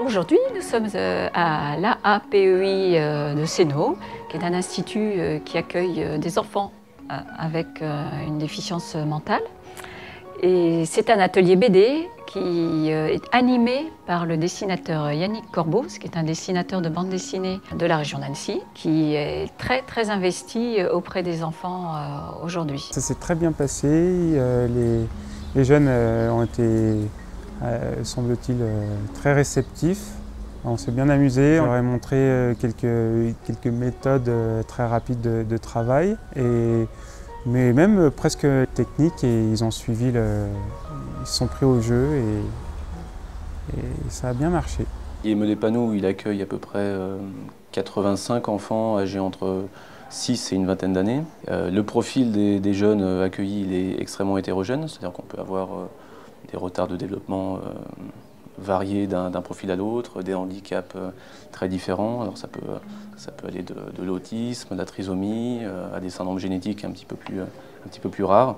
Aujourd'hui, nous sommes à l'AAPEI de Sénaux, qui est un institut qui accueille des enfants avec une déficience mentale. Et c'est un atelier BD qui est animé par le dessinateur Yannick Corbeau, qui est un dessinateur de bande dessinée de la région d'Annecy, qui est très investi auprès des enfants aujourd'hui. Ça s'est très bien passé. Les jeunes ont été, semble-t-il, très réceptifs. On s'est bien amusé. On leur a montré quelques méthodes très rapides de travail, mais même presque techniques, et ils ont suivi, ils se sont pris au jeu et ça a bien marché. IME Les Panneaux, il accueille à peu près 85 enfants âgés entre 6 et une vingtaine d'années. Le profil des jeunes accueillis il est extrêmement hétérogène, c'est-à-dire qu'on peut avoir des retards de développement variés d'un profil à l'autre, des handicaps très différents. Alors ça peut aller de l'autisme, de la trisomie, à des syndromes génétiques un petit peu plus rares.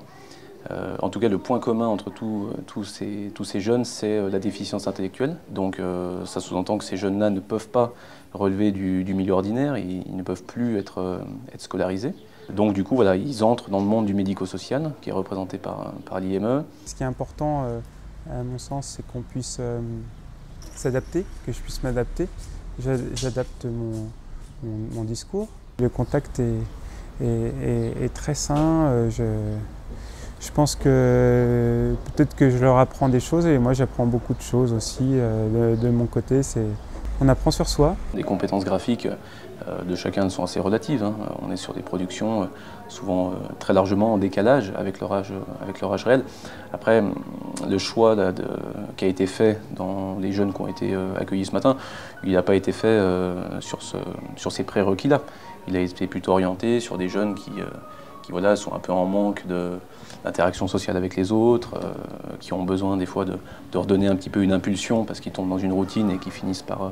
En tout cas, le point commun entre tous ces jeunes, c'est la déficience intellectuelle. Donc ça sous-entend que ces jeunes-là ne peuvent pas relever du milieu ordinaire, ils ne peuvent plus être scolarisés. Donc du coup, voilà, ils entrent dans le monde du médico-social, qui est représenté par l'IME. Ce qui est important, à mon sens, c'est qu'on puisse s'adapter, que je puisse m'adapter. J'adapte mon discours. Le contact est très sain. Je pense que peut-être que je leur apprends des choses et moi j'apprends beaucoup de choses aussi de mon côté. On apprend sur soi. Les compétences graphiques de chacun sont assez relatives. On est sur des productions souvent très largement en décalage avec leur âge réel. Après, le choix qui a été fait dans les jeunes qui ont été accueillis ce matin, il n'a pas été fait sur ces prérequis-là. Il a été plutôt orienté sur des jeunes qui voilà, sont un peu en manque d'interaction sociale avec les autres, qui ont besoin des fois de redonner un petit peu une impulsion parce qu'ils tombent dans une routine et qui finissent par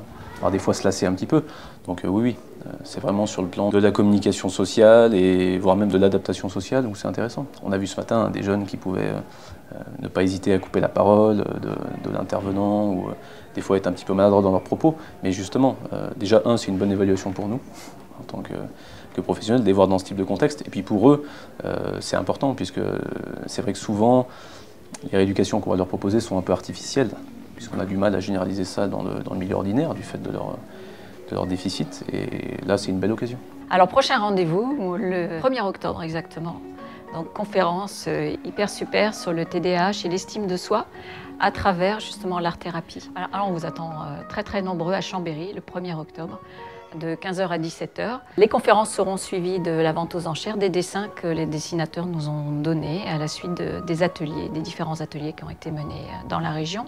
des fois se lasser un petit peu. Donc oui, c'est vraiment sur le plan de la communication sociale et voire même de l'adaptation sociale où c'est intéressant. On a vu ce matin des jeunes qui pouvaient ne pas hésiter à couper la parole de l'intervenant ou des fois être un petit peu maladroits dans leurs propos. Mais justement, déjà c'est une bonne évaluation pour nous en tant que professionnels, de les voir dans ce type de contexte. Et puis pour eux, c'est important, puisque c'est vrai que souvent, les rééducations qu'on va leur proposer sont un peu artificielles, puisqu'on a du mal à généraliser ça dans le milieu ordinaire, du fait de leur déficit. Et là, c'est une belle occasion. Alors, prochain rendez-vous, le 1er octobre exactement. Donc, conférence hyper super sur le TDAH et l'estime de soi à travers justement l'art-thérapie. Alors, on vous attend très nombreux à Chambéry le 1er octobre. De 15h à 17h. Les conférences seront suivies de la vente aux enchères des dessins que les dessinateurs nous ont donnés à la suite des ateliers, des différents ateliers qui ont été menés dans la région.